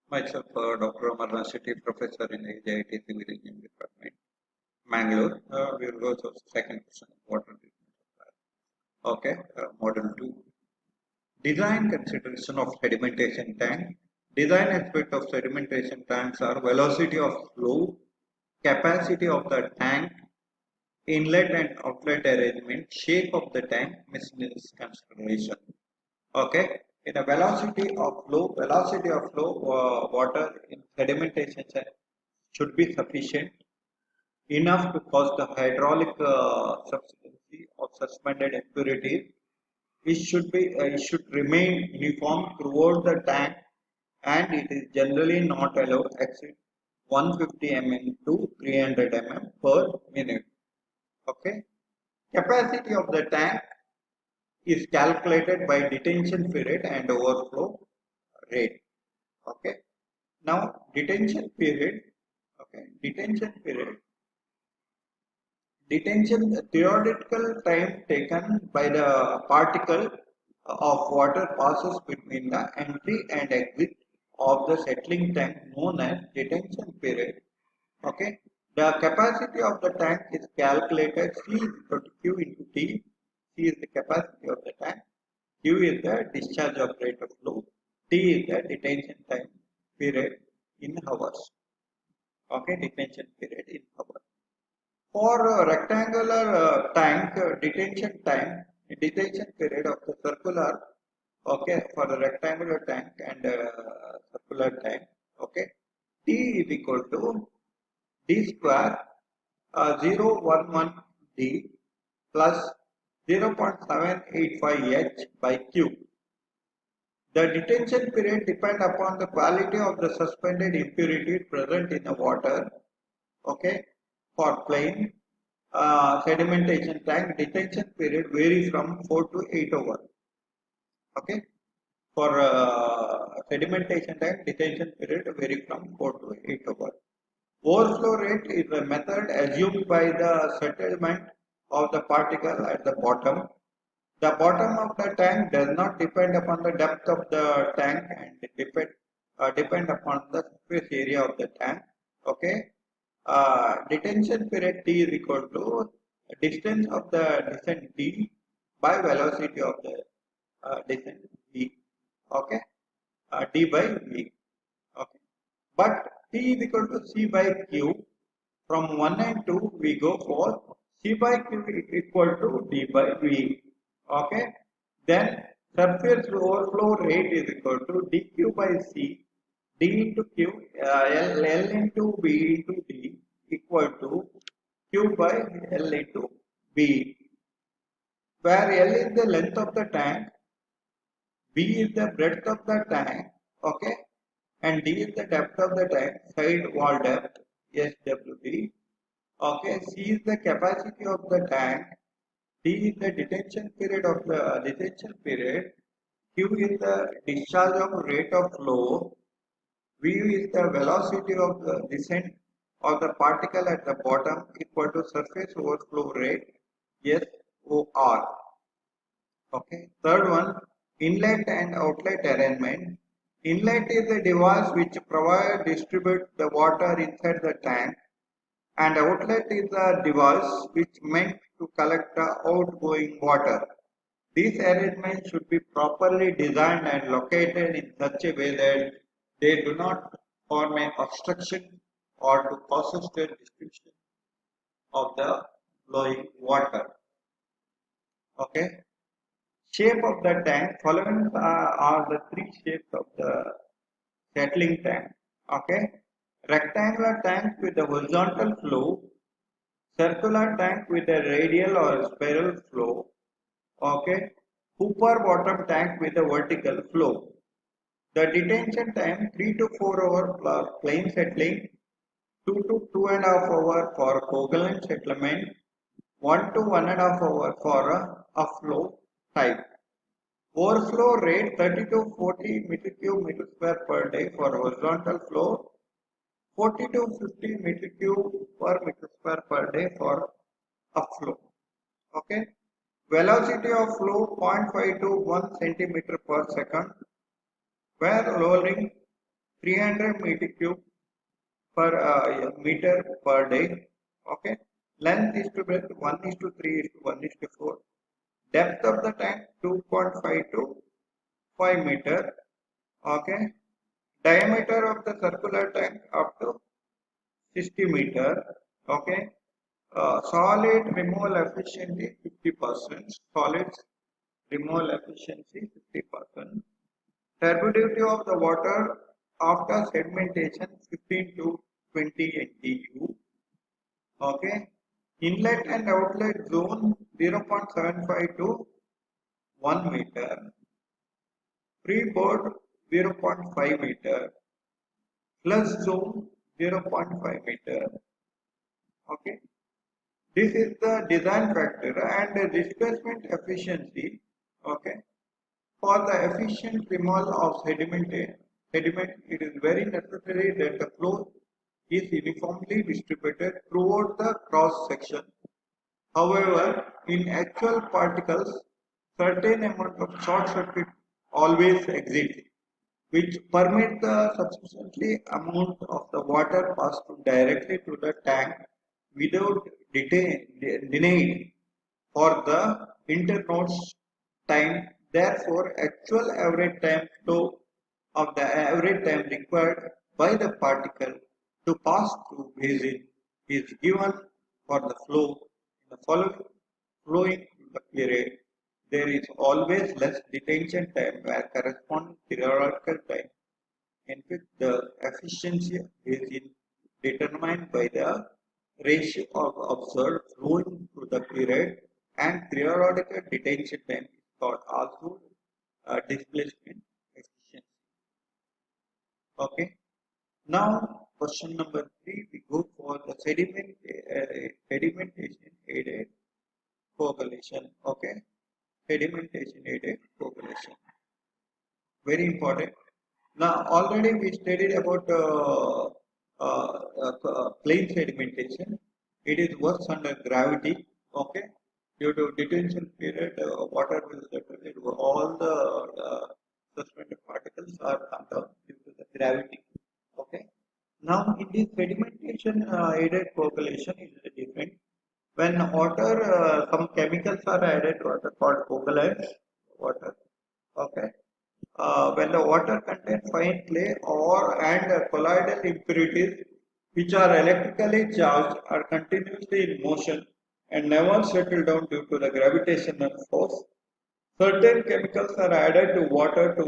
Myself, Dr. Amarnath Shetty, Professor in IIT Civil Engineering Department, Mangalore. We will go to second question, water treatment. Okay, model 2. Design consideration of sedimentation tank. Design aspect of sedimentation tanks are velocity of flow, capacity of the tank, inlet and outlet arrangement, shape of the tank, miscellaneous consideration. Okay, in a velocity of flow, water in sedimentation should be sufficient enough to cause the hydraulic subsidency of suspended impurities. It should remain uniform throughout the tank, and it is generally not allowed exceed 150 mm to 300 mm per minute. Okay, capacity of the tank is calculated by detention period and overflow rate. Okay, now detention period. Okay, detention theoretical time taken by the particle of water passes between the entry and exit of the settling tank known as detention period. Okay, the capacity of the tank is calculated. C is equal to Q into T. C is the capacity of the tank. Q is the discharge of rate of flow. T is the detention time period in hours. Okay, detention period in hours. For a rectangular tank, detention period of the circular, okay, for the rectangular tank and circular tank, okay, T is equal to D square 011D plus 0.785 H by Q. The detention period depends upon the quality of the suspended impurity present in the water. Okay, for plain sedimentation tank, detention period varies from 4 to 8 hours. Okay, for sedimentation tank, detention period varies from 4 to 8 hours. Overflow rate is a method assumed by the settlement of the particle at the bottom. The bottom of the tank does not depend upon the depth of the tank and depend upon the surface area of the tank. Okay, detention period T is equal to distance of the descent D by velocity of the descent V. Okay, D by V. Okay, but T is equal to C by Q. From 1 and 2 we go for C by Q equal to D by V. Okay, then surface overflow rate is equal to dq by C, D into Q, L into V into D equal to Q by L into B, where L is the length of the tank, B is the breadth of the tank, okay, and D is the depth of the tank, side wall depth, SWD, okay, C is the capacity of the tank, D is the detention period of the detention period, Q is the discharge of rate of flow, V is the velocity of the descent of the particle at the bottom equal to surface overflow rate SOR. Okay. Third one, inlet and outlet arrangement. Inlet is a device which distribute the water inside the tank, and outlet is a device which meant to collect the outgoing water. These arrangements should be properly designed and located in such a way that they do not form an obstruction or to cause the distribution of the flowing water. Okay. Shape of the tank. Following are the three shapes of the settling tank. Okay. Rectangular tank with a horizontal flow. Circular tank with a radial or spiral flow. Okay. Hooper bottom tank with a vertical flow. The detention time 3 to 4 hours for plain settling, 2 to 2.5 hours for covalent settlement, 1 to 1.5 hours for a flow type. Overflow rate 30 to 40 meter cube meter square per day for horizontal flow, 40 to 50 meter cube per meter square per day for upflow. Okay. Velocity of flow 0.5 to 1 centimeter per second, where lowering 300 meter cube per meter per day. Okay. Length is to breadth 1 is to 3 is to 1 is to 4. Depth of the tank 2.5 to 5 meter. Okay. Diameter of the circular tank up to 60 meter. Okay. Solid removal efficiency 50%. Solids removal efficiency 50%. Turbidity of the water after sedimentation 15 to 20 NTU. Okay. Inlet and outlet zone 0.75 to 1 meter. Freeboard 0.5 meter. Flush zone 0.5 meter. Okay. This is the design factor and the displacement efficiency. Okay. For the efficient removal of sediment, it is very necessary that the flow is uniformly distributed throughout the cross section. However, in actual particles, certain amount of short circuit always exists, which permit the sufficiently amount of the water pass directly to the tank without denying for the internodes time. Therefore, actual average time flow of the average time required by the particle to pass through basin is given for the flow in the following flowing through the period. There is always less detention time where corresponding theoretical time in which the efficiency is determined by the ratio of observed flowing through the period and periodical detention time is called also displacement efficiency. Okay. Now, question number 3, we go for the sedimentation aided coagulation. Okay. Sedimentation aided coagulation. Very important. Now, already we studied about plane sedimentation. It is worse under gravity. Okay, due to detention period, water will settle. All the suspended particles are under due to the gravity. Okay. Now, in this sedimentation aided coagulation is different. When water, some chemicals are added to water called coagulants. Water. Okay. When the water contains fine clay or and colloidal impurities which are electrically charged are continuously in motion and never settle down due to the gravitational force, certain chemicals are added to water to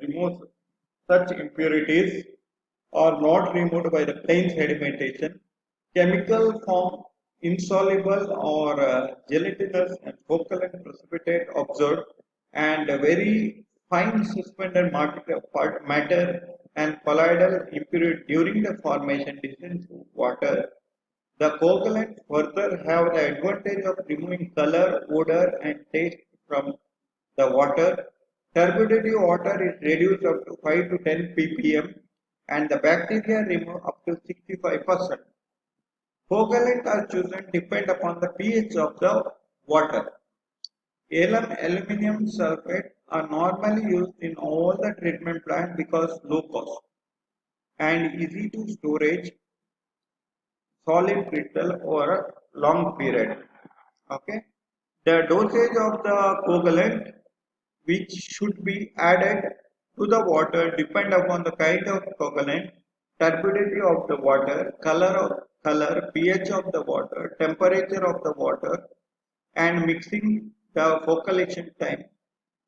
remove such impurities are not removed by the plain sedimentation. Chemical form insoluble or gelatinous and focalent precipitate observed and very fine suspended matter and colloidal impurity during the formation descends to water. The coagulants further have the advantage of removing color, odor and taste from the water. Turbidity water is reduced up to 5 to 10 ppm and the bacteria removed up to 65%. Coagulants are chosen depend upon the pH of the water. Aluminum sulfate are normally used in all the treatment plants because low cost and easy to storage solid crystal over a long period. Okay. The dosage of the coagulant which should be added to the water depend upon the kind of coagulant, turbidity of the water, color, pH of the water, temperature of the water, and mixing the focalization time.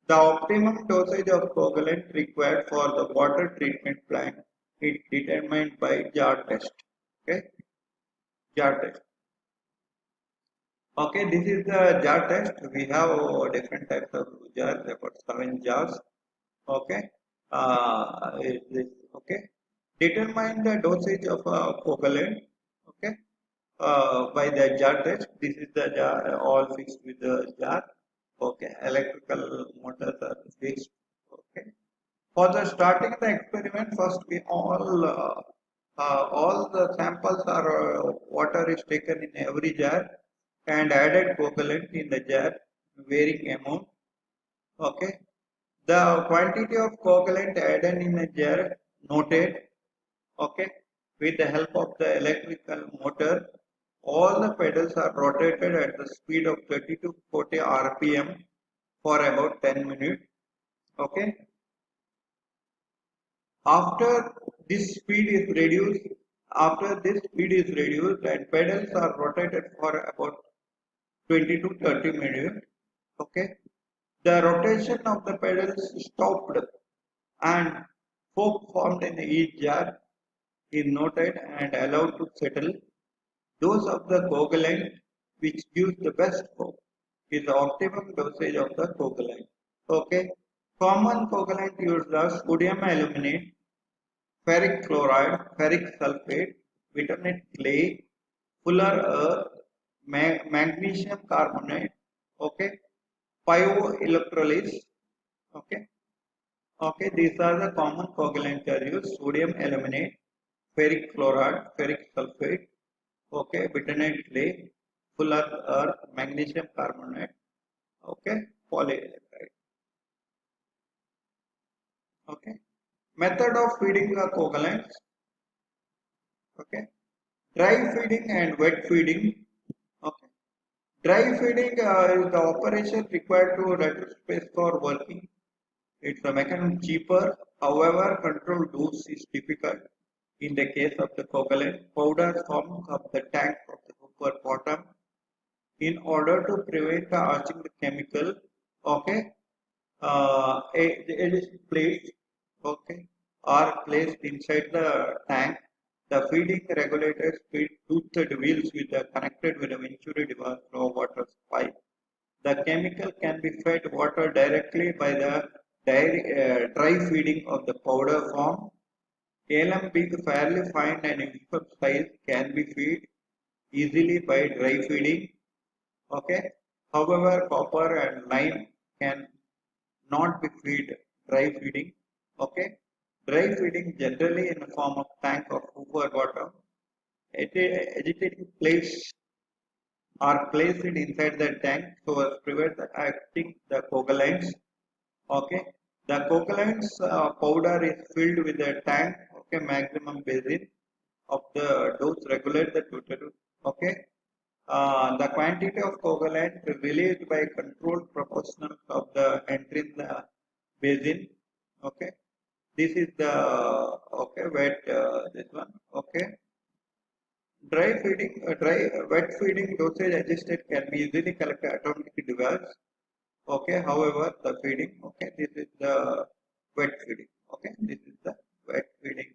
The optimum dosage of coagulant required for the water treatment plant is determined by jar test. Okay, jar test. Okay, this is the jar test. We have different types of jars, about 7 jars. Okay, okay. Determine the dosage of coagulant. Okay, by the jar test. This is the jar, all fixed with the jar. Okay, electrical motors are fixed. Okay. For the starting the experiment, first we all the samples are water is taken in every jar and added coagulant in the jar, varying amount. Okay, the quantity of coagulant added in a jar noted. Okay, with the help of the electrical motor, all the pedals are rotated at the speed of 30 to 40 rpm for about 10 minutes. Okay, after this speed is reduced, and pedals are rotated for about 20 to 30 minutes. Okay, the rotation of the pedals stopped and foam formed in each jar is noted and allowed to settle. Dose of the coagulant which gives the best foam is the optimum dosage of the coagulant. Okay, common coagulant used are sodium aluminate, ferric chloride, ferric sulfate, vitamin clay, fuller earth, magnesium carbonate, okay, pyoelectrolysis, okay, okay, these are the common coagulants are used: sodium aluminate, ferric chloride, ferric sulfate, okay, vitamin clay, fuller earth, magnesium carbonate, okay, polyelectride, okay. Method of feeding the coagulants, okay. Dry feeding and wet feeding. Okay. Dry feeding is the operation required to reduce space for working. It's a mechanism cheaper. However, control dose is difficult. In the case of the coagulant, powder forms of the tank of the hooper bottom. In order to prevent the arching the chemical, okay, it is placed, okay, are placed inside the tank. The feeding regulators feed toothed wheels with the connected with a venturi device flow water pipe. The chemical can be fed water directly by the dry feeding of the powder form. Alum being fairly fine and uniform size can be fed easily by dry feeding. Okay. However, copper and lime can not be fed dry feeding. Okay. Dry feeding generally in the form of tank or hoover bottom. Agitating plates are placed inside the tank so as prevent the acting the coagulants. Okay, the coagulants powder is filled with the tank. Okay, maximum basin of the dose regulate the total. Okay, the quantity of coagulant released by controlled proportional of the entry in the basin. Okay, this is the okay wet this one. Okay, wet feeding dosage adjusted can be easily collected automatic device. Okay, however, the feeding, okay, this is the wet feeding. Okay, this is the wet feeding